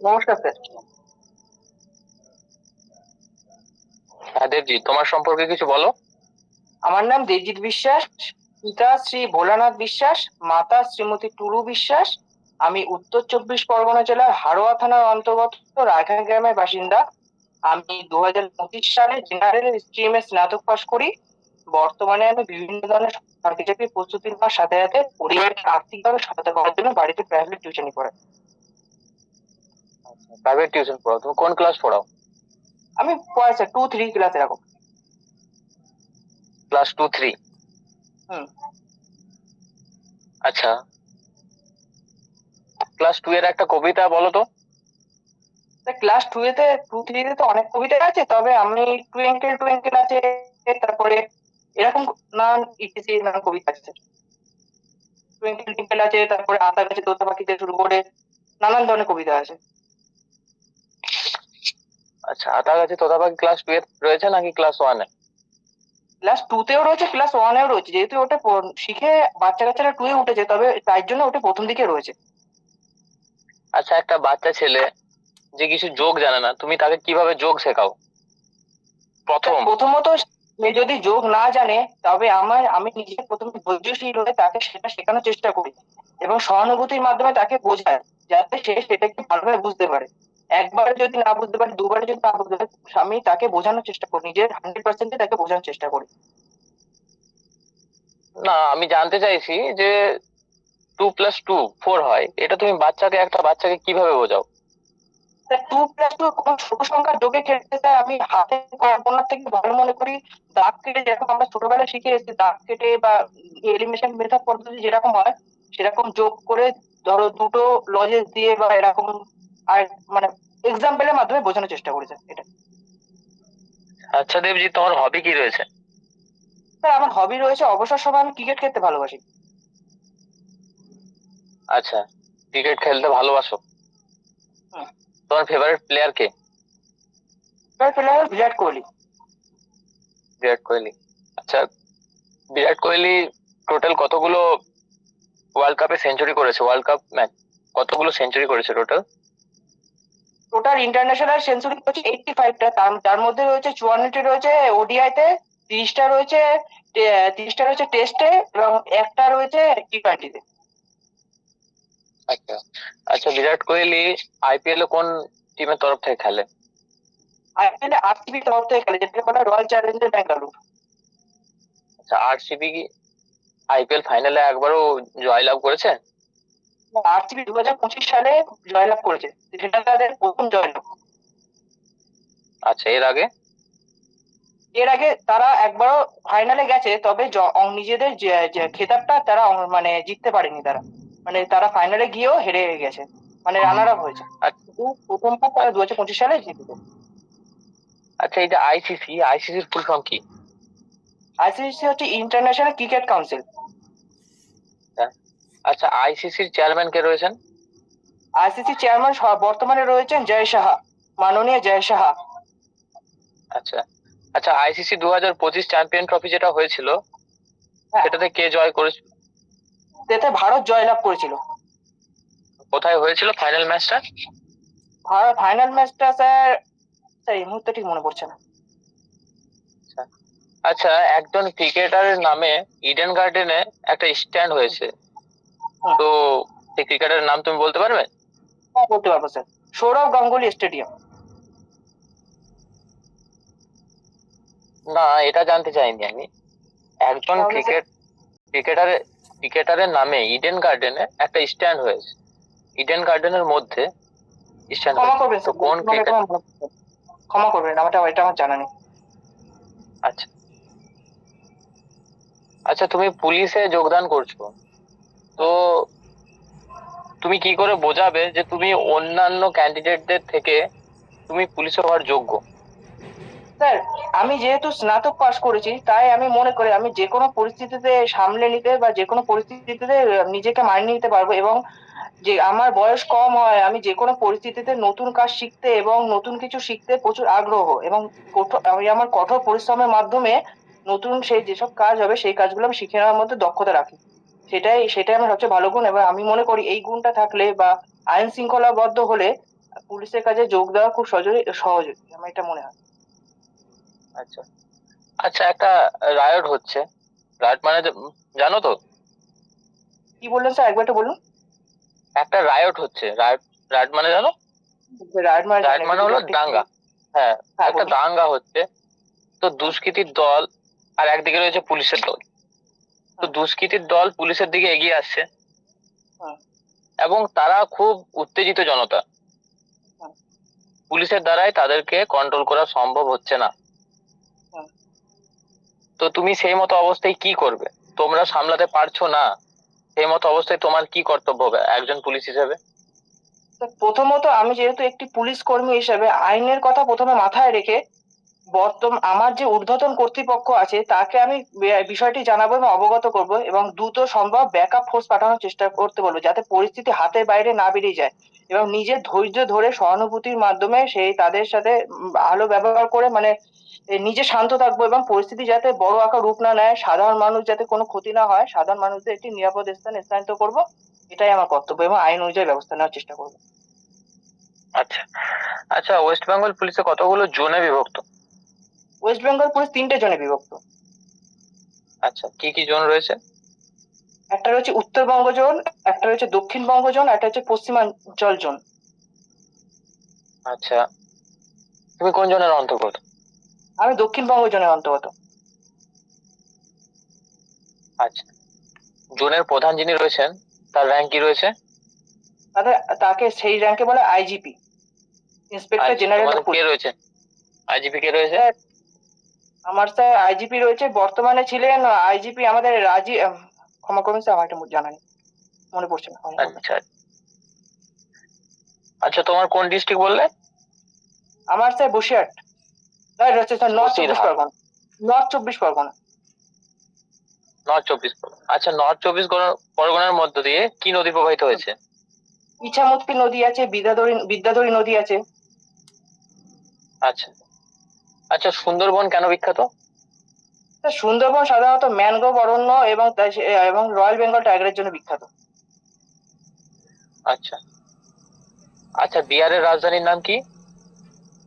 নমস্কার স্যার। হ্যাঁ দেবজি, তোমার সম্পর্কে কিছু বলো। আমার নাম দেবজিৎ বিশ্বাস। পিতা শ্রী ভোলানাথ বিশ্বাস, মাতা শ্রীমতী টুলু বিশ্বাস। আমি উত্তর চব্বিশ পরগনা জেলার হারোয়া থানার অন্তর্গত রায়খান গ্রামের বাসিন্দা। আমি 2025 সালে জেনারেল স্ট্রিমে স্নাতক পাশ করি। বর্তমানে আমি বিভিন্ন ধরনের সরকারি চাকরির প্রস্তুতি নেওয়ার সাথে সাথে পরিবারকে আর্থিকভাবে সহায়তা করার জন্য বাড়িতে প্রাইভেট টিউশনি পড়াই। প্রাইভেট টিউশন পড়াও? তুমি কোন ক্লাস পড়াও? আমি পড়াই স্যার 2-3 ক্লাস এরকম। ক্লাস 2-3? হুম। আচ্ছা, ক্লাস 2 এর একটা কবিতা বলো তো। ক্লাস 2-3 তে তো অনেক কবিতা আছে, তবে আমি টুইঙ্কেল টুইঙ্কেল আছে, তারপরে এরকম নানান ইত্যাদি নানান কবিতা আছে। টুইঙ্কেল টুইঙ্কেল আছে, তারপরে আতা গাছে তোতা পাখিতে শুরু করে নানান ধরনের কবিতা আছে। আচ্ছা, আতা গাছে তোতা পাখি ক্লাস 2 এ রয়েছে নাকি ক্লাস 1 এ? ক্লাস 2-তেও রয়েছে, ক্লাস 1-এও রয়েছে, যেহেতু ওটা শিখে বাচ্চা কাচ্চারা 2-এ উঠেছে, তবে তাই জন্য ওটা প্রথম দিকে রয়েছে। আচ্ছা, একটা বাচ্চা ছেলে যে কিছু যোগ জানে না, তুমি তাকে কিভাবে যোগ শেখাও প্রথম? প্রথমত, সে যদি যোগ না জানে, তবে আমি নিজে প্রথমে ধৈর্যশীল হয়ে তাকে সেটা শেখানোর চেষ্টা করি এবং সহানুভূতির মাধ্যমে তাকে বোঝায়, যাতে সে সেটাকে ভালোভাবে বুঝতে পারে। একবার যদি না বুঝতে পারে, দুবার যদি না বুঝতে পারে, আমি তাকে বোঝানোর চেষ্টা করি, নিজের 100% তাকে বোঝানোর চেষ্টা করি। না, আমি জানতে চাইছি যে 2+2 4 হয়, এটা তুমি একটা বাচ্চাকে কিভাবে বোঝাও? 2+2 কোনো ছোট সংখ্যার যোগের ক্ষেত্রে স্যার আমি হাতে গোনার থেকে ভালো মনে করি দাগ কেটে, যেরকম আমরা ছোটবেলায় শিখে এসেছি, দাগ কেটে বা এলিমিনেশন মেথড পদ্ধতি যেরকম হয় সেরকম যোগ করে, ধরো দুটো লজেস দিয়ে বা এরকম। আর মানে এক্সাম্পলের মাধ্যমে বোঝানোর চেষ্টা করি স্যার এটা। আচ্ছা দেবজি, তোমার হবি কি রয়েছে? স্যার আমার হবি রয়েছে, অবসর সময় আমি ক্রিকেট খেলতে ভালোবাসি। আচ্ছা, ক্রিকেট খেলতে ভালোবাসো। হুম। তোমার ফেভারিট প্লেয়ার কে? এবার প্লেয়ার বিরাট কোহলি। বিরাট কোহলি। আচ্ছা, বিরাট কোহলি টোটাল কতগুলো ওয়ার্ল্ড কাপে সেঞ্চুরি করেছে? ওয়ার্ল্ড কাপ ম্যাচ কতগুলো সেঞ্চুরি করেছে টোটাল? টোটাল ইন্টারন্যাশনাল সেঞ্চুরি হচ্ছে 85টা, তার মধ্যে রয়েছে 54টি রয়েছে ওডিআইতে, 30টা রয়েছে 30টা রয়েছে টেস্টে, এবং একটা রয়েছে টি20-তে। আচ্ছা। আচ্ছা, বিরাট কোহলি আইপিএল এ কোন টিমের তরফ থেকে খেলে? আইপিএল আরসিবি তরফ থেকে খেলে, যেটাকে বলা রয়্যাল চ্যালেঞ্জার্স ব্যাঙ্গালোর। আচ্ছা, আরসিবি কি আইপিএল ফাইনালে একবারও জয়লাভ করেছে? আরসিবি 2025 সালে জয়লাভ করেছে, সেটা তাদের প্রথম জয়লাভ। আচ্ছা, এর আগে? এর আগে তারা একবারও ফাইনালে গেছে, তবে নিজেদের যে যে খেতাবটা তারা মানে জিততে পারেনি তারা, মানে তারা ফাইনালে গিয়েও হেরে গেছে, মানে রানার আপ হয়েছে। আচ্ছা। কিন্তু প্রথমবার তারা আচ্ছা। 2025 সালে জিতেছে। আচ্ছা, এই যে আইসিসির ফুল ফর্ম কি? আইসিসি হচ্ছে ইন্টারন্যাশনাল ক্রিকেট কাউন্সিল। হ্যাঁ। আচ্ছা, আইসিসির চেয়ারম্যান কে রয়েছেন? আইসিসি চেয়ারম্যান বর্তমানে রয়েছেন জয় সাহা, মাননীয় জয় সাহা। আচ্ছা। আচ্ছা, আইসিসি 2025 চ্যাম্পিয়ন ট্রফি যেটা হয়েছিল, হ্যাঁ, সেটাতে কে জয় করেছিল? এতে ভারত জয়লাভ করেছিল। কোথায় হয়েছিল ফাইনাল ম্যাচটা? ভারত ফাইনাল ম্যাচটা স্যার, এই মুহূর্তে ঠিক মনে পড়ছে না। আচ্ছা। আচ্ছা, একজন ক্রিকেটারের নামে ইডেন গার্ডেনে একটা স্ট্যান্ড হুম, হয়েছে, হুম। তো সেই ক্রিকেটারের নাম তুমি বলতে পারবে? হ্যাঁ, বলতে পারবো স্যার, সৌরভ গাঙ্গুলি স্টেডিয়াম। না, এটা জানতে চাইনি আমি। একজন তাহলে স্যার, ক্রিকেটারের ক্রিকেটারের নামে ইডেন গার্ডেনে একটা স্ট্যান্ড হয়েছে, ইডেন গার্ডেনের মধ্যে স্ট্যান্ড ক্ষমা হয়েছে, করবেন তো স্যার, কোন বর্তমানে ক্রিকেট? কোনো মনে পড়ছে না। ক্ষমা করবেন, এটা আমার জানা নেই। আচ্ছা। আচ্ছা, তুমি পুলিশে যোগদান করছো, তো তুমি কি করে বোঝাবে যে তুমি অন্যান্য ক্যান্ডিডেটদের থেকে তুমি পুলিশে হওয়ার যোগ্য? স্যার, আমি যেহেতু স্নাতক পাশ করেছি, তাই আমি মনে করি আমি যে কোনো পরিস্থিতিতে সামলে নিতে বা যে কোনো পরিস্থিতিতে নিজেকে মানিয়ে নিতে পারবো, এবং যে আমার বয়স কম হয়, আমি যে কোনো পরিস্থিতিতে নতুন কাজ শিখতে এবং নতুন কিছু শিখতে প্রচুর আগ্রহ, এবং আমি আমার কঠোর পরিশ্রমের মাধ্যমে নতুন সেই যেসব কাজ হবে সেই কাজগুলো আমি শিখে নেওয়ার মধ্যে দক্ষতা রাখি। সেটাই আমার সবচেয়ে ভালো গুণ, এবং আমি মনে করি এই গুণটা থাকলে বা আইন শৃঙ্খলাবদ্ধ হলে পুলিশের কাজে যোগ দেওয়া খুব সহজ আমার এটা মনে হয়। আচ্ছা আচ্ছা, একটা রায়ট হচ্ছে, রায়ট মানে জানো তো? কি বললেন স্যার, একবার একটু বলুন। একটা রায়ট হচ্ছে, রায়ট, রায়ট মানে জানো? রাইট মানে রায়ট জানি, মানে একটু হলো একটু- দাঙ্গা। হ্যাঁ, হ্যাঁ একটা বলুন। দাঙ্গা হচ্ছে। তো দুষ্কৃতীর দল আর একদিকে রয়েছে পুলিশের দল। তো হ্যাঁ, দুষ্কৃতীর দল পুলিশের দিকে এগিয়ে আসছে হ্যাঁ, এবং তারা খুব উত্তেজিত জনতা। হ্যাঁ, পুলিশের দ্বারাই তাদেরকে কন্ট্রোল করা সম্ভব হচ্ছে না। হ্যাঁ। তো তুমি সেই মতো অবস্থায় কি করবে? তোমরা সামলাতে পারছো না, সেই মতো অবস্থায় তোমার কি কর্তব্য হবে একজন পুলিশ হিসেবে? তো প্রথমত আমি যেহেতু একটি পুলিশ কর্মী হিসেবে আইনের কথা প্রথমে মাথায় রেখে আমার যে ঊর্ধ্বতন কর্তৃপক্ষ আছে তাকে আমি বিষয়টি জানাবো এবং অবগত করব এবং দ্রুত সম্ভব ব্যাকআপ ফোর্স পাঠানোর চেষ্টা করতে বলবো, যাতে পরিস্থিতি হাতের বাইরে না বেরিয়ে যায় এবং নিজের ধৈর্য ধরে সহানুভূতির মাধ্যমে সেই তাদের সাথে ভালো ব্যবহার করে মানে নিজে শান্ত থাকবো এবং পরিস্থিতি যাতে বড় আকার রূপ না নেয়, সাধারণ মানুষ যাতে কোনো ক্ষতি না হয়, সাধারণ মানুষদের একটি নিরাপদ স্থানে স্থানান্তর করবো। এটাই আমার কর্তব্য এবং আইন অনুযায়ী ব্যবস্থা নেওয়ার চেষ্টা করবো। আচ্ছা আচ্ছা, ওয়েস্ট বেঙ্গল পুলিশে কতগুলো জোনে বিভক্ত? ওয়েস্ট বেঙ্গল পুলিশ 3টে জনে বিভক্ত। আচ্ছা, কি কি জোন রয়েছে? একটা রয়েছে উত্তরবঙ্গ জোন, একটা রয়েছে দক্ষিণবঙ্গ জোন, একটা হচ্ছে পশ্চিমাঞ্চল জোন। আচ্ছা, তুমি কোন জনের অন্তর্গত? আমি দক্ষিণবঙ্গ জোনের অন্তর্গত। আচ্ছা, জোনের প্রধান যিনি রয়েছেন তার র্যাঙ্ক কি রয়েছে? তাদের তাকে সেই র্যাঙ্কে বলে আইজিপি, ইন্সপেক্টর আচ্ছা, জেনারেল অফ তোমাদের কে পুলিশ। রয়েছে? আইজিপি কে রয়েছে? আমার স্যার আইজিপি রয়েছে, বর্তমানে ছিলেন আইজিপি আমাদের ক্ষমা করবেন স্যার, আমার এটা জানা নেই, মনে পড়ছে না, ক্ষমা করবেন। আচ্ছা আচ্ছা, তোমার কোন ডিস্ট্রিক্ট বললে? আমার স্যার বসিরহাট, হচ্ছে স্যার নর্থ চব্বিশ বসিরহাট, পরগনা। নর্থ চব্বিশ পরগনা। নর্থ চব্বিশ পরগনা। আচ্ছা, নর্থ চব্বিশ পরগনার মধ্য দিয়ে কি নদী প্রবাহিত হয়েছে? ইছামতি নদী আছে, বিদ্যাধরী নদী আছে। আচ্ছা আচ্ছা, সুন্দরবন কেন বিখ্যাত? স্যার সুন্দরবন সাধারণত ম্যানগ্রোভ অরণ্য এবং রয়্যাল বেঙ্গল টাইগারের জন্য বিখ্যাত। আচ্ছা আচ্ছা, বিহারের রাজধানীর নাম কি?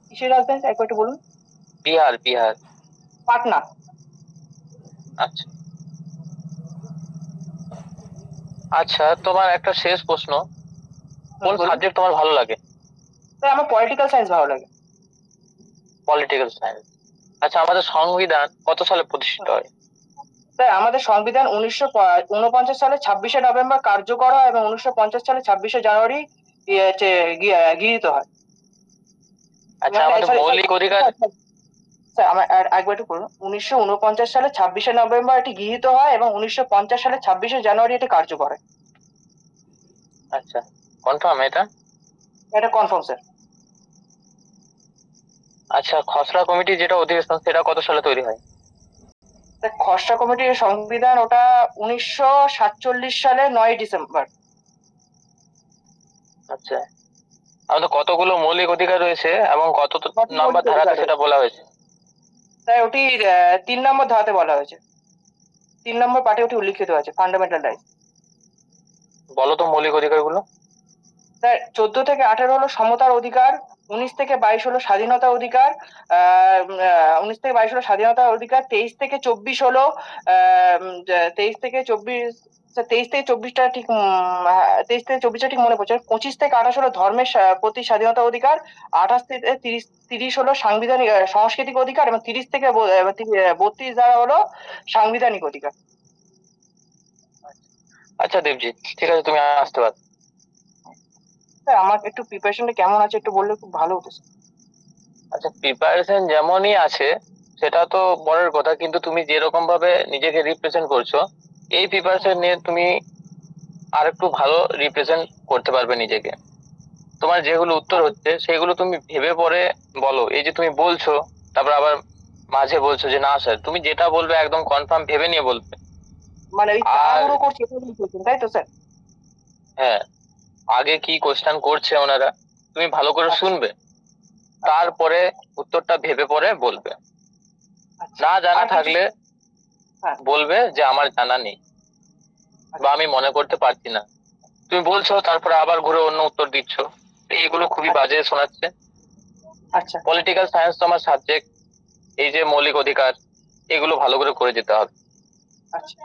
কিসের রাজধানী একবার একটু বলুন। বিহার, বিহার। পাটনা। আচ্ছা আচ্ছা, তোমার একটা শেষ প্রশ্ন, কোন বলুন। সাবজেক্ট তোমার ভালো লাগে? স্যার আমার পলিটিক্যাল সায়েন্স ভালো লাগে। Political science. আচ্ছা, আমাদের সংবিধান কত সালে প্রতিষ্ঠিত হয়? স্যার আমাদের সংবিধান 1949 সালে 26শে নভেম্বর কার্যকর হয় এবং 1950 সালে 26শে জানুয়ারি গৃহীত হয়। আচ্ছা, আমাদের সরি মৌলিক অধিকার। স্যার আমার একবার একটু বলুন, 1949 সালে 26শে নভেম্বর এটি গৃহীত হয় এবং 1950 সালে 26শে জানুয়ারি এটি কার্যকর হয়। আচ্ছা, কনফার্ম এটা? এটা কনফার্ম স্যার। আচ্ছা, খসড়া কমিটি যেটা অধিবেশন সেটা কত সালে তৈরি হয়? স্যার খসড়া কমিটির সংবিধান ওটা 1947 সালে 9ই ডিসেম্বর। আচ্ছা, আমাদের কতগুলো মৌলিক অধিকার রয়েছে এবং কত কতটি নাম্বার মৌলিক ধারাতে অধিকার সেটা রয়েছে? বলা হয়েছে? তাই ওটি 3 নম্বর ধারাতে বলা হয়েছে, 3 নম্বর পার্টে ওটি উল্লিখিত আছে, ফান্ডামেন্টাল রাইটস। বলো তো মৌলিক অধিকারগুলো। স্যার 14 থেকে 18 হলো সমতার অধিকার, 19 থেকে 22 হলো স্বাধীনতার অধিকার, 19 থেকে 22 হলো স্বাধীনতার অধিকার, 23 থেকে 24 হলো 23 থেকে 24, স্যার 23 থেকে 24টা ঠিক 23 থেকে 24টা ঠিক মনে পড়ছে না। 25 থেকে 28 হলো ধর্মের প্রতি স্বাধীনতার অধিকার, 28 থেকে 30 হলো সাংবিধানিক সাংস্কৃতিক অধিকার এবং 30 থেকে 32 ধারা হলো সাংবিধানিক অধিকার। আচ্ছা দেবজিৎ, ঠিক আছে, তুমি আসতে পারো। স্যার আমার একটু প্রিপারেশনটা কেমন আছে একটু বললে খুব ভালো হতো স্যার। আচ্ছা, প্রিপারেশন যেমনই আছে সেটা তো পরের কথা, কিন্তু তুমি যেরকম ভাবে নিজেকে রিপ্রেজেন্ট করছো, এই প্রিপারেশন নিয়ে তুমি আর একটু ভালো রিপ্রেজেন্ট করতে পারবে নিজেকে। তোমার যেগুলো উত্তর হচ্ছে সেগুলো তুমি ভেবে পরে বলো। এই যে তুমি বলছো তারপর আবার মাঝে বলছো যে না স্যার, তুমি যেটা বলবে একদম কনফার্ম ভেবে নিয়ে বলবে। মানে ওই আর তাড়াহুড়ো করছে এটা আপনি বলছেন, তাই তো স্যার? হ্যাঁ, আগে কি কোশ্চেন করছে ওনারা তুমি ভালো করে আচ্ছা, শুনবে, আচ্ছা, তারপরে উত্তরটা ভেবে পরে বলবে। আচ্ছা। না জানা আর কিছু? থাকলে হ্যাঁ, বলবে যে আমার জানা নেই বা আচ্ছা, আমি মনে করতে পারছি না। তুমি বলছো তারপরে আবার ঘুরে অন্য উত্তর দিচ্ছ, এইগুলো খুবই বাজে শোনাচ্ছে। আচ্ছা পলিটিক্যাল সায়েন্স তোমার সাবজেক্ট, এই যে মৌলিক অধিকার, এগুলো ভালো করে যেতে হবে। আচ্ছা,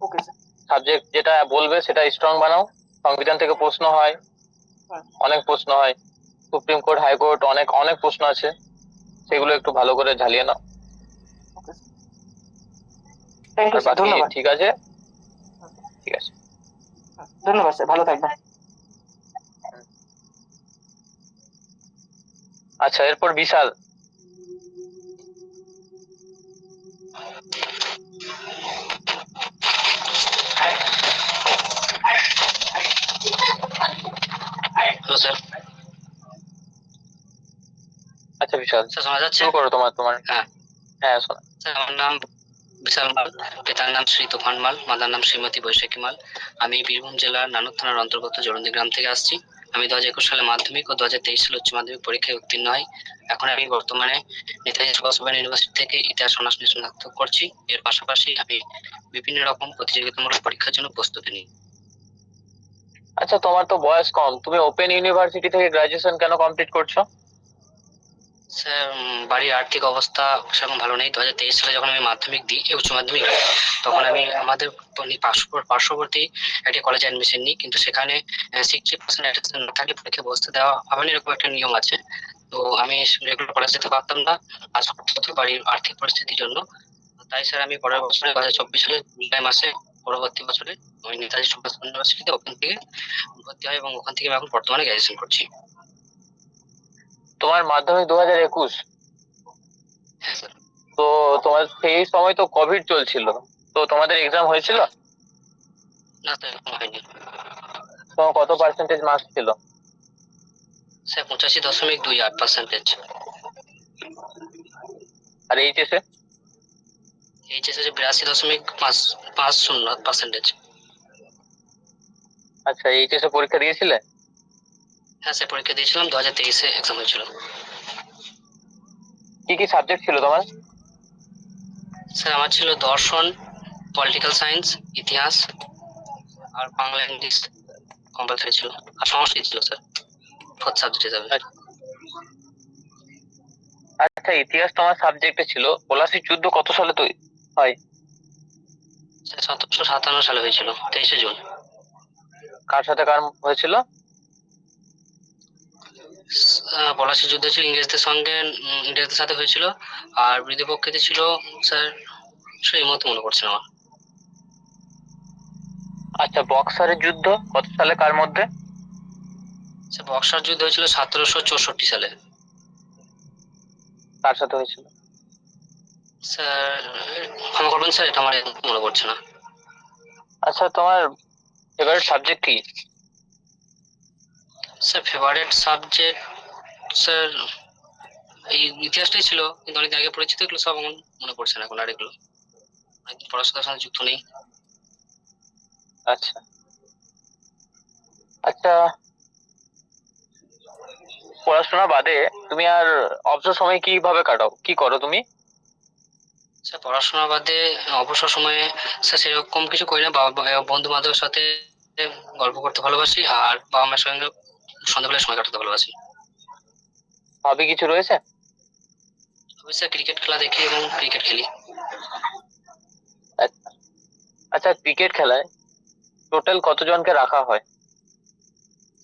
ওকে স্যার। সাবজেক্ট যেটা বলবে সেটা স্ট্রং বানাও। সংবিধান থেকে প্রশ্ন হয়, অনেক প্রশ্ন হয়, সুপ্রিম কোর্ট, হাইকোর্ট, অনেক অনেক প্রশ্ন আছে, সেগুলো একটু ভালো করে ঝালিয়ে নাও। ওকে স্যার, থ্যাংক ইউ আর স্যার, বাকি ধন্যবাদ। ঠিক আছে, ঠিক আছে। ধন্যবাদ স্যার, ভালো থাকবেন। আচ্ছা, এরপর বিশাল। Hello sir. আচ্ছা বিশাল, স্যার শোনা যাচ্ছে? শুরু করো তোমার তোমার হ্যাঁ হ্যাঁ, শোনা। স্যার, আমার নাম বিশাল মাল। পিতার নাম শ্রী তুফান মাল, মাতার নাম শ্রীমতী বৈশাখী মাল। আমি বীরভূম জেলার নানুর থানার অন্তর্গত জরুন্দি গ্রাম থেকে আসছি। আমি 2021 সালে মাধ্যমিক ও 2023 সালে উচ্চ মাধ্যমিক পরীক্ষায় উত্তীর্ণ হই। এখন আমি বর্তমানে নেতাজি সুভাষচন্দ্র ইউনিভার্সিটি থেকে ইতিহাস অনার্স নিয়ে স্নাতক করছি। এর পাশাপাশি আমি বিভিন্ন রকম প্রতিযোগিতামূলক পরীক্ষার জন্য প্রস্তুতি নিই। আচ্ছা, তোমার তো বয়স কম, তুমি ওপেন ইউনিভার্সিটি থেকে গ্রাজুয়েশন কেন কমপ্লিট করছো? স্যার, বাড়ির আর্থিক অবস্থা সেরকম ভালো নেই। 2023 সালে যখন আমি মাধ্যমিক দিই, উচ্চ মাধ্যমিক দিই, তখন আমি আমাদের পার্শ্ববর্তী একটি কলেজে অ্যাডমিশন নিই, কিন্তু সেখানে 60% অ্যাটেন্ডেন্স না থাকলে পরীক্ষায় বসতে দেওয়া হবে না, এরকম একটা নিয়ম আছে। তো আমি রেগুলার কলেজ যেতে পারতাম না, আজ বাড়ির আর্থিক পরিস্থিতির জন্য। তাই স্যার আমি পরের বছরে 2024 সালে জুলাই মাসে, পরবর্তী বছরে আমি নেতাজি সুভাষচন্দ্র ইউনিভার্সিটিতে ওখান থেকে ভর্তি হয় এবং ওখান থেকে আমি এখন বর্তমানে গ্র্যাজুয়েশন করছি। তোমার মাধ্যমিক 2021? হ্যাঁ স্যার। তো তোমার সেই সময় তো কোভিড চলছিল, তো তোমাদের এক্সাম হয়েছিল? না স্যার, এরকম হয়নি। তোমার কত পার্সেন্টেজ মার্কস ছিল? স্যার 85.28%। আর এইচএসে? এইচএস এর 82.50%। আচ্ছা, এইচএসে পরীক্ষা দিয়েছিলে? হ্যাঁ স্যার, পরীক্ষা দিয়েছিলাম, 2023-এ এক্সাম হয়েছিল। কি কি সাবজেক্ট ছিল তোমার? স্যার আমার ছিল দর্শন, পলিটিক্যাল সায়েন্স, ইতিহাস, আর বাংলা ইংলিশ কম্পালসারি ছিল, আর সংস্কৃত ছিল স্যার, ফোর্থ সাবজেক্ট হিসাবে। আচ্ছা, ইতিহাস তোমার সাবজেক্টে ছিল, পলাশির যুদ্ধ কত সালে তৈরি হয়? স্যার 1757 সালে হয়েছিল, 23শে জুন। কার সাথে কার হয়েছিল? পলাশীর যুদ্ধ ছিল ইংরেজদের সঙ্গে, ইংরেজদের সাথে হয়েছিল। আর বিরোধী পক্ষে ছিল স্যার, সেই মতো মনে পড়ছে না আমার। আচ্ছা, বক্সারের যুদ্ধ কত সালে কার মধ্যে? স্যার বক্সার যুদ্ধ হয়েছিল 1764 সালে। কার সাথে হয়েছিল? স্যার ক্ষমা করবেন স্যার, এটা আমার এখন মনে পড়ছে না। আচ্ছা, তোমার ফেভারিট সাবজেক্ট কি? স্যার ফেভারিট সাবজেক্ট, স্যার এই ইতিহাসটাই ছিল, কিন্তু অনেক আগে পড়েছি তো, এগুলো সব আমার মনে পড়ছে না এখন, আর এগুলো অনেকদিন পড়াশোনার সাথে যুক্ত নেই। আচ্ছা আচ্ছা, পড়াশোনা বাদে তুমি আর অবসর সময় কিভাবে কাটাও, কি করো তুমি? স্যার পড়াশোনা বাদে অবসর সময়ে স্যার সেরকম কিছু করি না, বন্ধু বান্ধবের সাথে গল্প করতে ভালোবাসি, আর বাবা মায়ের সঙ্গে সন্ধ্যাবেলায় সময় কাটাতে ভালোবাসি। হবি কিছু রয়েছে? তবে স্যার ক্রিকেট খেলা দেখি এবং ক্রিকেট খেলি। আচ্ছা আচ্ছা, ক্রিকেট খেলায় টোটাল কতজনকে রাখা হয়?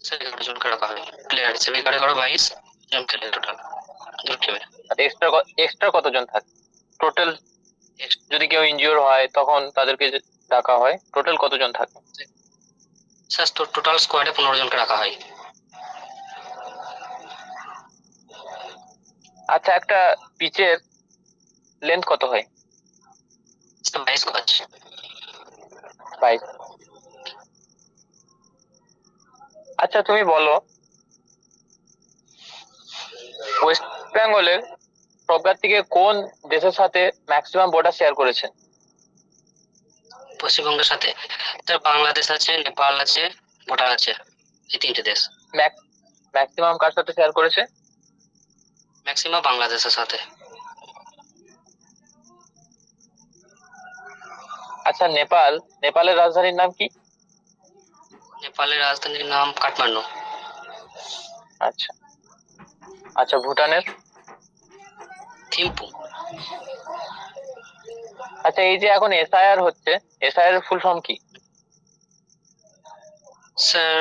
স্যার 11 জনকে রাখা হয় প্লেয়ার হিসেবে, 22 জন খেলে টোটাল দুটো টিমে। আর এক্সট্রা এক্সট্রা কতজন থাকে টোটাল? যদি কেউ ইনজিওর হয় তখন তাদেরকে যে ডাকা হয়, টোটাল কতজন থাকে? স্যার টোটাল স্কোয়াডে 15 জনকে রাখা হয়। আচ্ছা, একটা পিচের লেন্থ কত হয়? স্যার 22 গজ। 22। আচ্ছা, তুমি বলো, ওয়েস্ট বেঙ্গলের প্রজ্ঞার থেকে কোন দেশের সাথে ম্যাক্সিমাম বর্ডার শেয়ার করেছে? পশ্চিমবঙ্গের সাথে স্যার বাংলাদেশ আছে, নেপাল আছে, ভুটান আছে, এই তিনটে দেশ। ম্যাক্সিমাম কার সাথে শেয়ার করেছে? ম্যাক্সিমাম বাংলাদেশের সাথে। আচ্ছা, নেপালের রাজধানীর নাম কি? নেপালের রাজধানীর নাম কাঠমান্ডু। আচ্ছা আচ্ছা, ভুটানের? থিম্পু। আচ্ছা, এই যে এখন এসআইআর হচ্ছে, এসআইআর এর ফুল ফর্ম কি? স্যার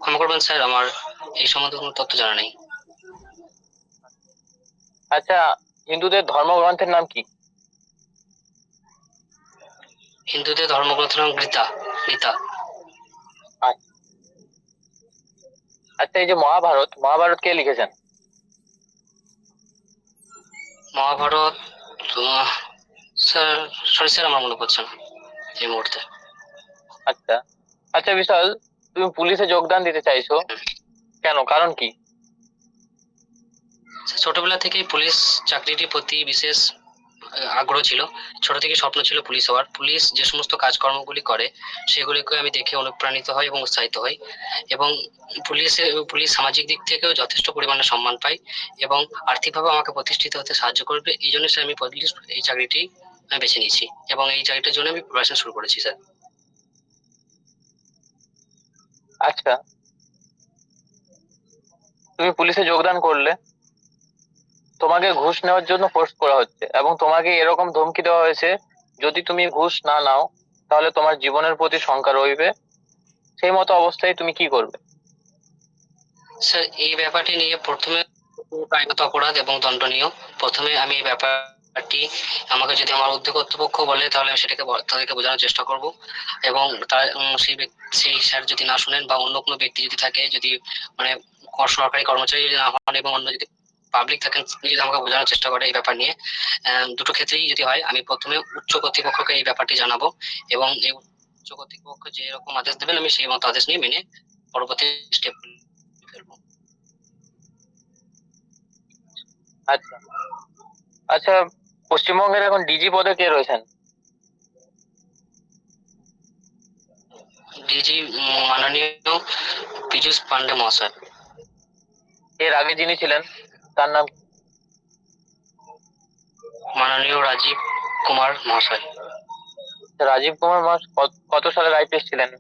ক্ষমা করবেন স্যার, আমার এই সম্বন্ধে কোনো তথ্য জানা নেই। আচ্ছা, হিন্দুদের ধর্মগ্রন্থের নাম কি? হিন্দুদের ধর্মগ্রন্থের নাম গীতা। গীতা। আচ্ছা, এই যে মহাভারত, মহাভারত কে লিখেছেন? মহাভারত স্যার, সরি স্যার, আমার মনে পড়ছে না এই মুহূর্তে। আচ্ছা আচ্ছা বিশাল, তুমি পুলিশে যোগদান দিতে চাইছো কেন, কারণ কি? ছোটবেলা থেকেই পুলিশ চাকরিটির প্রতি বিশেষ আগ্রহ ছিল। ছোট থেকে স্বপ্ন ছিল পুলিশ হওয়ার। পুলিশ যে সমস্ত কাজকর্মগুলি করে সেগুলিকে আমি দেখে অনুপ্রাণিত হই এবং উৎসাহিত হই, এবং পুলিশ সামাজিক দিক থেকেও যথেষ্ট পরিমাণে সম্মান পায় এবং আর্থিকভাবে আমাকে প্রতিষ্ঠিত হতে সাহায্য করবে। এই জন্য স্যার আমি পুলিশ এই চাকরিটি আমি বেছে নিয়েছি এবং এই চাকরিটার জন্য আমি প্রিপারেশন শুরু করেছি স্যার। আচ্ছা, তুমি পুলিশে যোগদান করলে, তোমাকে ঘুষ নেওয়ার জন্য ফোর্স করা হচ্ছে এবং তোমাকে এরকম ধমকি দেওয়া হয়েছে, যদি তুমি ঘুষ না নাও তাহলে তোমার জীবনের প্রতি শঙ্কা রইবে। সেই মতো অবস্থায় তুমি কি করবে? স্যার এই ব্যাপারটি নিয়ে প্রথমে আইনত অপরাধ এবং দণ্ডনীয়। প্রথমে আমি এই ব্যাপারটি, আমাকে যদি আমার ঊর্ধ্ব কর্তৃপক্ষ বলে তাহলে আমি সেটাকে তাদেরকে বোঝানোর চেষ্টা করব, এবং তার সেই স্যার যদি না শুনেন বা অন্য কোনো ব্যক্তি যদি থাকে, যদি মানে সরকারি কর্মচারী যদি না হন এবং অন্য যদি পাবলিক থাকেন, যদি আমাকে বোঝানোর চেষ্টা করে এই ব্যাপার নিয়ে, দুটো ক্ষেত্রেই যদি হয়, আমি প্রথমে উচ্চ কর্তৃপক্ষকে এই ব্যাপারটি জানাবো এবং এই উচ্চ কর্তৃপক্ষ যে এরকম আদেশ দেবেন আমি সেই মতো আদেশ নিয়ে মেনে পরবর্তী স্টেপ ফেলবো। আচ্ছা আচ্ছা, পশ্চিমবঙ্গের এখন ডিজি পদে কে রয়েছেন? ডিজি মাননীয় পীযূষ পান্ডে মহাশয়। এর আগে যিনি ছিলেন তার নাম? মাননীয় রাজীব কুমার মহাশয়। রাজীব কুমার মাস কত সালের আইপিএস ছিলেন?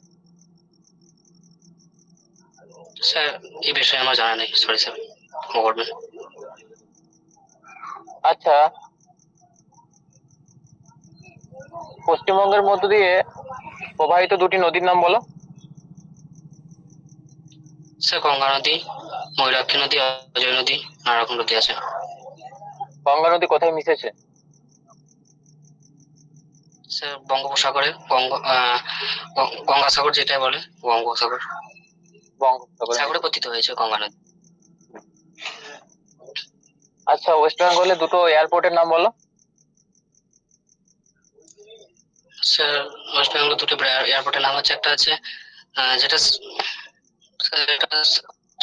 স্যার এই বিষয়ে আমার জানা নেই, সরি স্যার, ক্ষমা করবেন। আচ্ছা, পশ্চিমবঙ্গের মধ্য দিয়ে প্রবাহিত দুটি নদীর নাম বলো। স্যার গঙ্গা নদী, ময়ূরাক্ষী নদী, অজয় নদী, নানা রকম নদী আছে। গঙ্গা নদী কোথায় মিশেছে? স্যার বঙ্গোপসাগরে, গঙ্গাসাগর যেটাই বলে, বঙ্গোপসাগর, বঙ্গোপসাগরে। সাগরে পতিত হয়েছে গঙ্গা নদী। আচ্ছা, ওয়েস্ট বেঙ্গলে দুটো এয়ারপোর্টের নাম বলো। স্যার ওয়েস্ট বেঙ্গল দুটো এয়ারপোর্টের নাম হচ্ছে, একটা আছে যেটা স্যার এটা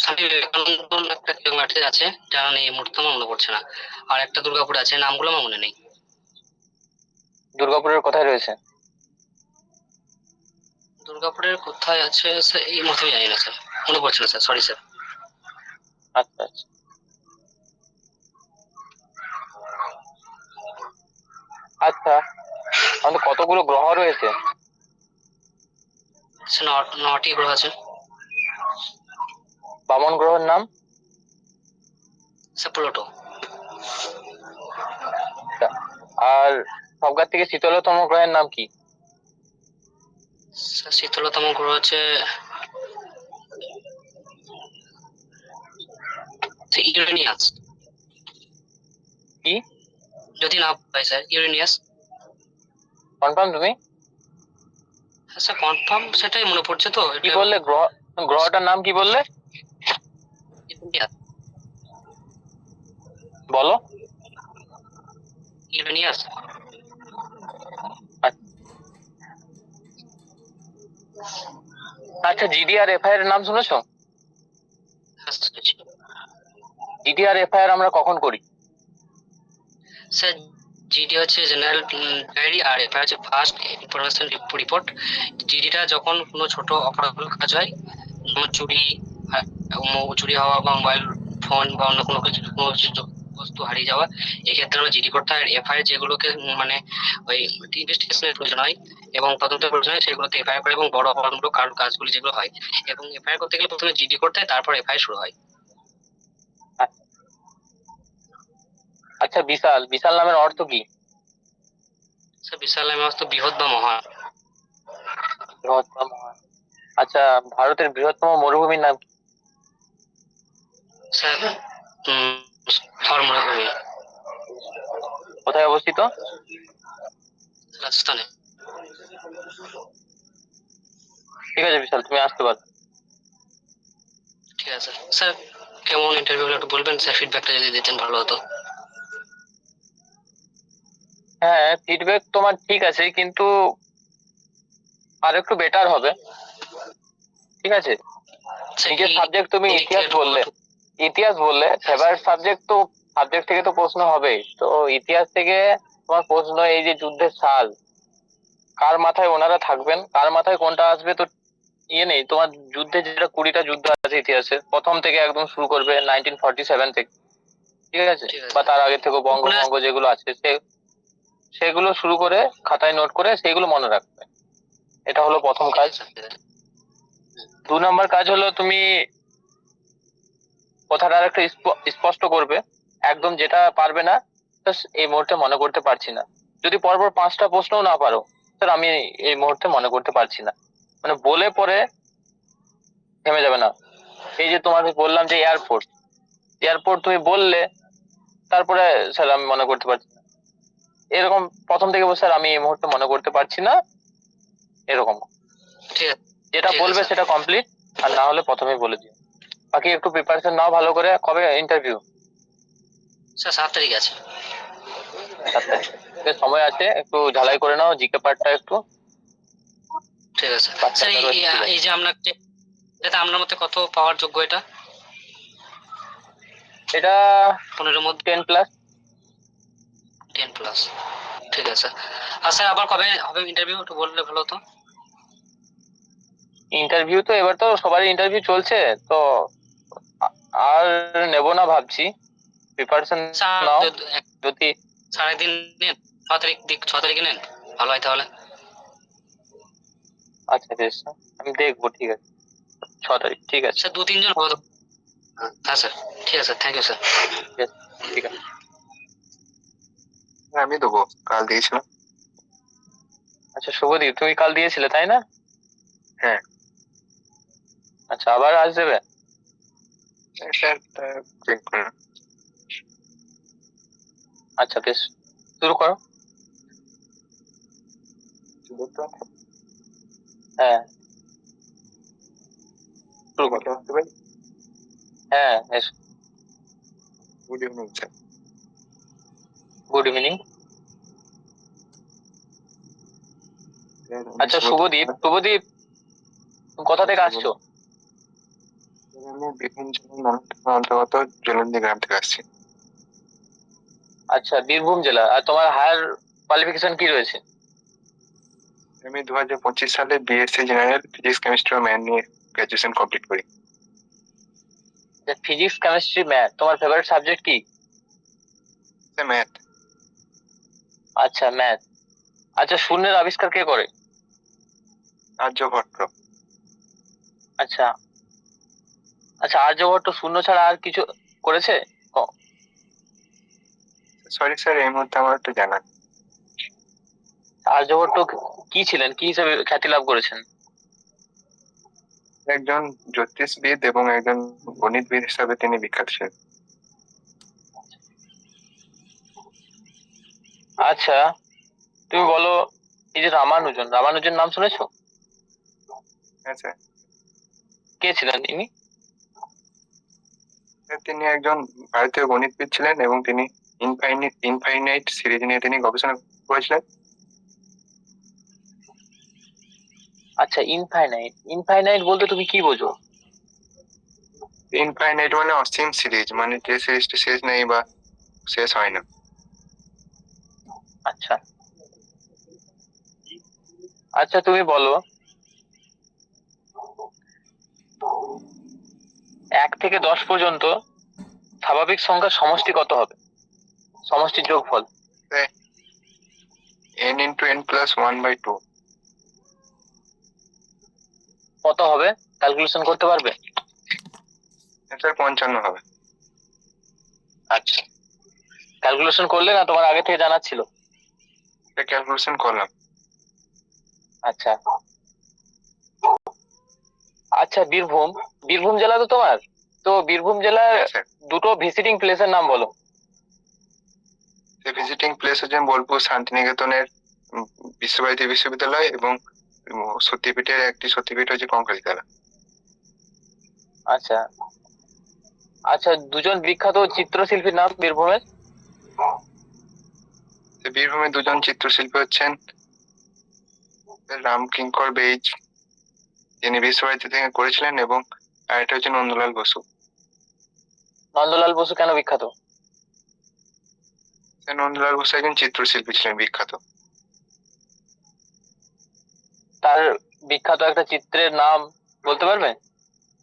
স্বামী বিবেকানন্দ একটা কিলোমিটার আছে, জানা নেই এই মুহূর্তে আমার মনে পড়ছে না। আর একটা দুর্গাপুর আছে, নামগুলো আমার মনে নেই। দুর্গাপুরের কোথায় রয়েছে? দুর্গাপুরের কোথায় আছে স্যার এই মুহূর্তে আমি জানি না স্যার, মনে পড়ছে না স্যার, সরি স্যার। আচ্ছা আচ্ছা আচ্ছা, আমাদের কতগুলো গ্রহ রয়েছে? স্যার 9টি গ্রহ আছে। বামন গ্রহের নাম? Sir Pluto. আর সবগার থেকে শীতলতম গ্রহের নাম কি? স্যার শীতলতম গ্রহ হচ্ছে ইউরেনিয়াস। কি? যদি না পাই স্যার, ইউরেনিয়াস। কনফার্ম তুমি? হ্যাঁ স্যার কনফার্ম, সেটাই মনে পড়ছে তো। কি বললে, গ্রহটার নাম কি বললে? ইউরেনিয়াস। বলো। ইউরেনিয়াস। আচ্ছা, জিডিআর এফআইআর এর নাম শুনেছো? জিডিআর এফআইআর আমরা কখন করি? স্যার জিডি হচ্ছে জেনারেল ডায়েরি, আর এফআইআর হচ্ছে ফার্স্ট ইনফরমেশন রিপোর্ট। জিডিটা যখন কোনো ছোট অপরাধমূলক কাজ হয়, যেমন চুরি, চুরি হওয়া বা মোবাইল ফোন বা অন্য কোনো কিছু, কোনো বস্তু হারিয়ে যাওয়া, এক্ষেত্রে আমরা জিডি করতে হয়। আর এফআইআর যেগুলোকে মানে ওই ইনভেস্টিগেশনের প্রয়োজন হয়, এবং তদন্তের প্রয়োজনে সেগুলোতে এফআইআর করে এবং বড় অপরাধমূলক কাজগুলি যেগুলো হয়, এবং এফআইআর করতে গেলে প্রথমে জিডি করতে হয়, তারপর এফআইআর শুরু হয়। আচ্ছা, বিশাল বিশাল নামের অর্থ কি? স্যার বিশাল নামে অর্থ বৃহৎ বা মহান। বৃহত্তম। আচ্ছা, ভারতের বৃহত্তম মরুভূমির নাম কি? স্যার থর মরুভূমি। কোথায় অবস্থিত? রাজস্থানে। ঠিক আছে বিশাল, তুমি আসতে পারো। ঠিক আছে স্যার, কেমন ইন্টারভিউ হলো একটু বলবেন স্যার, ফিডব্যাকটা যদি দিতেন ভালো হতো। হ্যাঁ, ফিডব্যাক তোমার ঠিক আছে, কিন্তু আর একটু বেটার হবে। ঠিক আছে, স্যার, নিজের কি সাবজেক্ট তুমি কোন দিক থেকে একটু বলো তো? ইতিহাস বললে ফেভারিট সাবজেক্ট, তো সাবজেক্ট থেকে তো প্রশ্ন হবেই। তো ইতিহাস থেকে তোমার প্রশ্ন, এই যে যুদ্ধের সাল, কার মাথায় ওনারা থাকবেন, কার মাথায় কোনটা আসবে, তো ইয়ে নেই তোমার। যুদ্ধে যেটা 20টা যুদ্ধ আছে ইতিহাসে, প্রথম থেকে একদম শুরু করবে 1947 থেকে। ঠিক আছে, ঠিক আছে। বা তার আগে থেকে ওখানে বঙ্গভঙ্গ যেগুলো আছে সেগুলো শুরু করে খাতায় নোট করে সেগুলো মনে রাখবে। এটা হলো প্রথম ঠিক কাজ। আছে, ঠিক আছে। 2 নম্বর কাজ হলো তুমি কথাটা আর একটু স্পষ্ট করবে। একদম যেটা পারবে না, "স্যার, এই মুহূর্তে মনে করতে পারছি না।" যদি পরপর 5টা প্রশ্নও না পারো, "স্যার, আমি এই মুহূর্তে মনে করতে পারছি না", মানে বলে পরে থেমে যাবে না। এই যে তোমাকে বললাম যে এয়ারপোর্ট, এয়ারপোর্ট তুমি বললে, তারপরে "স্যার, আমি মনে করতে পারছি না", এরকম প্রথম থেকে বলছে, "স্যার, আমি এই মুহূর্তে মনে করতে পারছি না", এরকম। ঠিক আছে, যেটা ঠিক বলবে আছে সেটা কমপ্লিট, আর না হলে প্রথমেই বলে দিও। বাকি একটু প্রিপারেশন নাও ভালো করে। কবে ইন্টারভিউ? স্যার। 7 তারিখ আছে। 7 তারিখ। সময় আছে, একটু ঝালাই করে নাও জিকে পার্টটা একটু। ঠিক আছে বাচ্চা স্যার, রয়েছে, ঠিক আছে। এই যে আপনাকে, এটা আপনার মতে কত পাওয়ার যোগ্য এটা? এটা 15-এর মধ্যে? 10+। 10+। ঠিক আছে। আর স্যার আবার কবে হবে ইন্টারভিউ একটু বললে ভালো হতো। ইন্টারভিউ তো এবার তো সবারই ইন্টারভিউ চলছে, তো আর নেব না ভাবছি। প্রিপারেশন স্যার নাও যদি। সাড়ে দিন নেন, 6 তারিখে নেন, ভালো হয় তাহলে। আচ্ছা বেশ, আমি দেখবো। ঠিক আছে, 6 তারিখ, ঠিক আছে। স্যার 2-3 জন হবে তো? হ্যাঁ স্যার, ঠিক আছে, থ্যাংক ইউ স্যার। বেশ, ঠিক আছে। হ্যাঁ, আমি দেবো, কাল দিয়েছিলাম। আচ্ছা শুভদীপ, তুমি কাল দিয়েছিলে তাই না? হ্যাঁ। আচ্ছা, আবার আজ দেবে? স্যার চেক করুন। আচ্ছা বেশ, শুরু করো। হ্যাঁ, শুরু করো। হ্যাঁ বেশ। Good evening sir. Good evening. আচ্ছা শুভদীপ, শুভদীপ, তুমি কোথা থেকে আসছো? আমি বীরভূম জেলার নারায়ণপুর অন্তর্গত জলন্দি গ্রাম থেকে আসছি। আচ্ছা, বীরভূম জেলা। আর তোমার হায়ার কোয়ালিফিকেশন কি রয়েছে? আমি 2025 সালে বিএসসি জেনারেল ফিজিক্স কেমিস্ট্রি ও ম্যাথ নিয়ে গ্রাজুয়েশন কমপ্লিট করি। ফিজিক্স, কেমিস্ট্রি, ম্যাথ তোমার ফেভারিট সাবজেক্ট কি? ম্যাথ। আচ্ছা, ম্যাথ। আচ্ছা, শূন্যের আবিষ্কার কে করে? আর্যভট্ট। আচ্ছা আচ্ছা, আর্যভট্ট শূন্য ছাড়া আর কিছু করেছে? সরি স্যার, এই মুহূর্তে আমার একটু জানা নেই। আর্যভট্ট কি ছিলেন, কি হিসেবে খ্যাতি লাভ করেছেন? একজন জ্যোতিষবিদ এবং একজন গণিতবিদ হিসাবে তিনি বিখ্যাত ছিলেন। আচ্ছা, তুমি বলো, এই যে রামানুজন, রামানুজন নাম শুনেছো? হ্যাঁ স্যার। কে ছিলেন ইনি? তিনি একজন ভারতীয় গণিতবিদ ছিলেন এবং তিনি ইনফাইনাইট সিরিজ নিয়ে তিনি গবেষণা করেছিলেন। আচ্ছা, ইনফাইনাইট, ইনফাইনাইট বলতে তুমি কি বোঝো? ইনফাইনাইট মানে অসীম সিরিজ, মানে যে সিরিজটি শেষ নেই বা শেষ হয় না। আচ্ছা আচ্ছা, তুমি বলো, 1 থেকে 10 পর্যন্ত স্বাভাবিক সংখ্যার সমষ্টি কত হবে? সমষ্টির যোগফল। n into n plus 1/2। কত হবে ক্যালকুলেশন করতে পারবে? স্যার 55 হবে। আচ্ছা, ক্যালকুলেশন করলে না তোমার আগে থেকে জানা ছিল? ক্যালকুলেশন করলাম। আচ্ছা আচ্ছা, বীরভূম, বীরভূম জেলা তো তোমার, তো বীরভূম জেলার হ্যাঁ স্যার। দুটো ভিজিটিং প্লেসের নাম বলো। ভিজিটিং প্লেস হচ্ছে বোলপুর শান্তিনিকেতনের বিশ্বভারতী বিশ্ববিদ্যালয় এবং সতীপীঠের একটি সতীপীঠ হচ্ছে কঙ্কালীতলা। আচ্ছা আচ্ছা, দুজন বিখ্যাত চিত্রশিল্পীর নাম বীরভূমের। বীরভূমের দুজন চিত্রশিল্পী হচ্ছেন রামকিঙ্কর বেইজ, যিনি বিশ্বভারতী থেকে করেছিলেন, এবং আরেকটা হচ্ছে নন্দলাল বসু। নন্দলাল বসু কেন বিখ্যাত? নন্দলাল বসু একজন চিত্রশিল্পী ছিলেন বিখ্যাত। তার বিখ্যাত একটা চিত্রের নাম বলতে পারবে?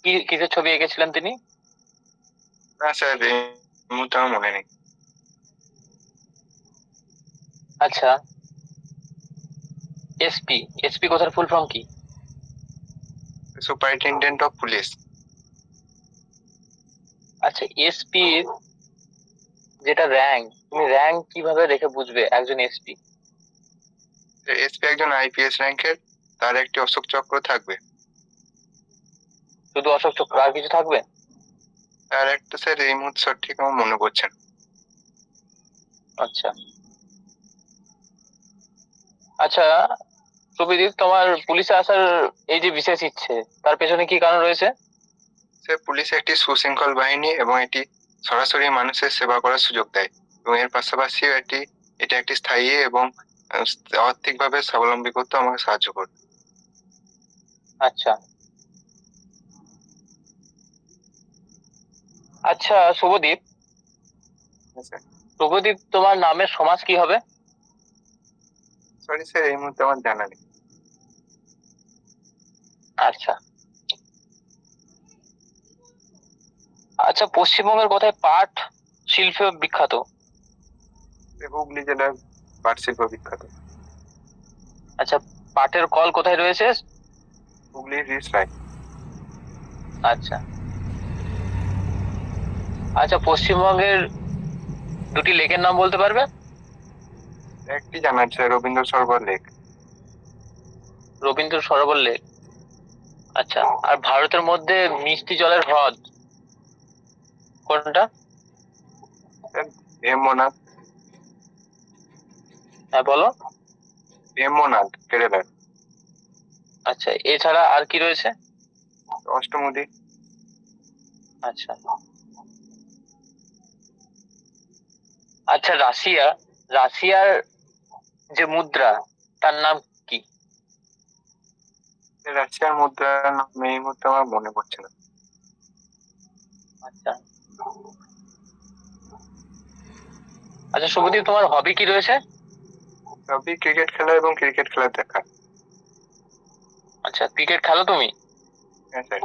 কি কিসের ছবি এঁকেছিলেন তিনি? না স্যার, এই মুহূর্তে আমার মনে নেই। আচ্ছা, এসপি, এসপি কথার ফুল ফর্ম কি? Superintendent of police. আচ্ছা, এসপি যেটা র্যাঙ্ক, তুমি র্যাঙ্ক কিভাবে রেখে বুঝবে একজন এসপি? এসপি একজন আইপিএস র্যাঙ্কের, তার একটি অশোক চক্র থাকবে। শুধু অশোক চক্র, আর কিছু থাকবে? আর একটা স্যার এই মুহূর্তে সঠিক আমার মনে পড়ছে না। আচ্ছা আচ্ছা, প্রবীর, তোমার পুলিশে আসার এই যে বিশেষ ইচ্ছে, তার পেছনে কি কারণ রয়েছে? স্যার, পুলিশ একটি সুশৃঙ্খল বাহিনী এবং এটি সরাসরি মানুষের সেবা করার সুযোগ দেয়, এবং এর পাশাপাশি এটা একটি স্থায়ী এবং আর্থিকভাবে স্বাবলম্বী করতে আমাকে সাহায্য করবে। আচ্ছা আচ্ছা, শুভদীপ, স্যার, শুভদীপ, তোমার নামের সমাস কি হবে? সরি স্যার, এই মুহূর্তে আমার জানা নেই। আচ্ছা আচ্ছা, পশ্চিমবঙ্গের কোথায় পাট শিল্প বিখ্যাত? হুগলি জেলার পাট শিল্প বিখ্যাত। আচ্ছা, পাটের কল কোথায় রয়েছে? হুগলির রিস রায়। আচ্ছা আচ্ছা, পশ্চিমবঙ্গের দুটি লেকের নাম বলতে পারবে? একটি জানা আছে, রবীন্দ্র সরোবর লেক। রবীন্দ্র সরোবর লেক। আচ্ছা, আর ভারতের মধ্যে মিষ্টি জলের হ্রদ কোনটা? ভেম্বনাথ। হ্যাঁ বলো। ভেম্বনাথ কেরালার। আচ্ছা, এছাড়া আর কি রয়েছে? অষ্টমুদি। আচ্ছা আচ্ছা, রাশিয়ার যে মুদ্রা, তার নাম কি? রাশিয়ার মুদ্রার নাম এই মুহূর্তে আমার মনে পড়ছে না। আচ্ছা আচ্ছা, শুভদীপ, তোমার হবি কি রয়েছে? সবই ক্রিকেট খেলা এবং ক্রিকেট খেলা দেখা। আচ্ছা, ক্রিকেট খেলো তুমি? হ্যাঁ স্যার।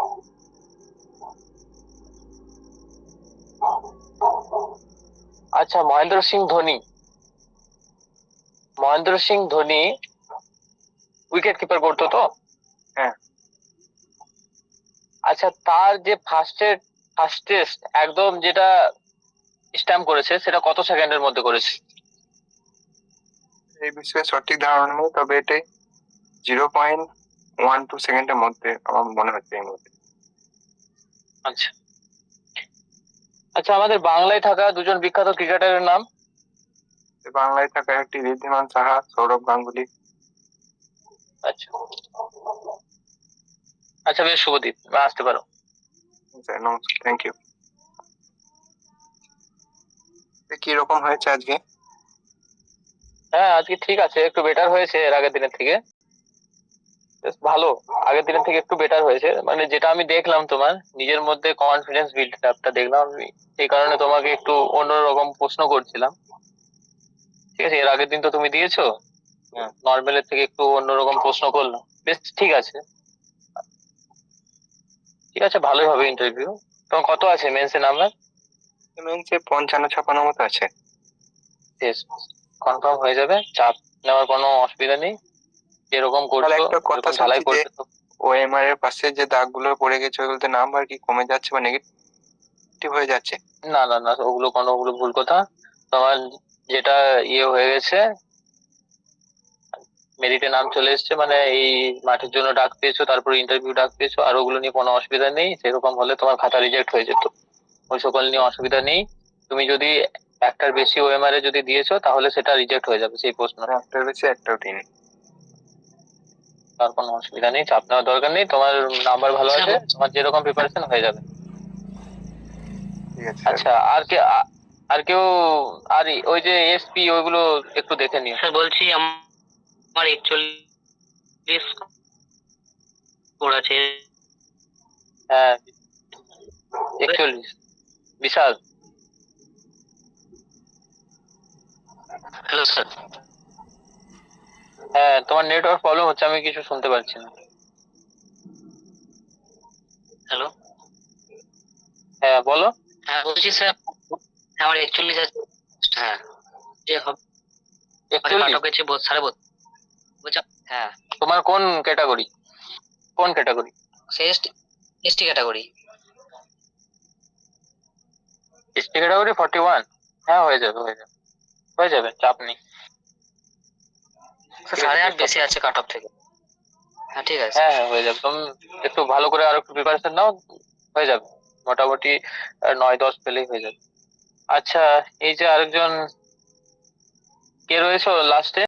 আচ্ছা, মহেন্দ্র সিং ধোনি উইকেট কিপার করতো তো? হ্যাঁ। আচ্ছা, তার যে ফাস্টেস্ট একদম যেটা স্ট্যাম্প করেছে, সেটা কত সেকেন্ডের মধ্যে করেছে? এই বিষয়ে সঠিক ধারণা নেই, তবে এটাই 0.12 সেকেন্ডের মধ্যে আমার মনে হচ্ছে এই মুহূর্তে। আচ্ছা আচ্ছা, আমাদের বাংলায় থাকা দুজন বিখ্যাত ক্রিকেটারের নাম? বাংলায় থাকা একটি ঋদ্ধিমান সাহা, সৌরভ গাঙ্গুলি। আচ্ছা আচ্ছা, বেশ শুভদীপ, আসতে পারো। স্যার নমস্কার, থ্যাংক ইউ। কি রকম হয়েছে আজকে? হ্যাঁ, আজকে ঠিক আছে, একটু বেটার হয়েছে এর আগের দিনের থেকে। বেশ ভালো, আগের দিনের থেকে একটু বেটার হয়েছে, মানে যেটা আমি দেখলাম তোমার নিজের মধ্যে কনফিডেন্স বিল্ড আপটা দেখলাম আমি, সেই কারণে তোমাকে একটু অন্যরকম প্রশ্ন করছিলাম। ঠিক আছে, এর আগের দিন তো তুমি দিয়েছো, নর্মালের থেকে একটু অন্যরকম প্রশ্ন করলাম। বেশ ঠিক আছে, ঠিক আছে, ভালোই হবে ইন্টারভিউ। তোমার কত আছে মেন্সে নাম্বার? মেনসে 55-56 মতো আছে। বেশ, কনফার্ম হয়ে যাবে, চাপ নেওয়ার কোনো অসুবিধা নেই। যেরকম করছো একটা কথা এরকম ঢালাই শুনছি যে করতে তো ওএমআর এর পাশে যে দাগগুলো পড়ে গেছে ওগুলোতে নাম্বার কি কমে যাচ্ছে বা নেগেটিভ হয়ে যাচ্ছে? না না না, ওগুলো ভুল কথা। তোমার যেটা হয়ে গেছে, মেরিটে নাম চলে এসেছে, মানে এই মাঠের জন্য ডাক পেয়েছো, তারপর ইন্টারভিউ ডাক পেয়েছো, আর ওগুলো নিয়ে কোনো অসুবিধা নেই। সেরকম হলে তোমার খাতা রিজেক্ট হয়ে যেত, ওই সকল নিয়ে অসুবিধা নেই। তুমি যদি একটার বেশি ওএমআর এ যদি দিয়েছো তাহলে সেটা রিজেক্ট হয়ে যাবে সেই প্রশ্ন। একটার বেশি একটাও দিইনি। তার কোনো অসুবিধা নেই, চাপ নেওয়ার দরকার নেই। তোমার নাম্বার ভালো আছে, স্যার, তোমার যেরকম প্রিপারেশন হয়ে যাবে। ঠিক আছে স্যার। আচ্ছা, আর কেউ, আর ওই যে এসপি ওইগুলো একটু দেখে নিও। স্যার বলছি আমার 41 স্কোর আছে। হ্যাঁ, 41। বিশাল। Hello sir. হ্যাঁ, তোমার নেটওয়ার্ক প্রবলেম হচ্ছে, আমি কিছু শুনতে পাচ্ছি না। হ্যালো। হ্যাঁ বলো। হ্যাঁ বলছি স্যার, আমার 41 আছে। হ্যাঁ, যে হবে কাট 41? অফ গেছে 32.5 বলছি। হ্যাঁ, তোমার কোন ক্যাটাগরি? কোন ক্যাটাগরি? সে এসটি ক্যাটাগরি। ST category 41? হ্যাঁ, হয়ে যাবে হয়ে যাবে, চাপ নেই। ঠিক আছে, 8.5 বেশি আছে কাট অফ থেকে। হ্যাঁ ঠিক আছে। হ্যাঁ হ্যাঁ হয়ে যাবে। তুমি একটু ভালো করে আরো একটু প্রিপারেশন নাও, হয়ে যাবে মোটামুটি। 9-10 পেলেই হয়ে যাবে। আচ্ছা, এই যে আরেকজন কে রয়েছে লাস্টে?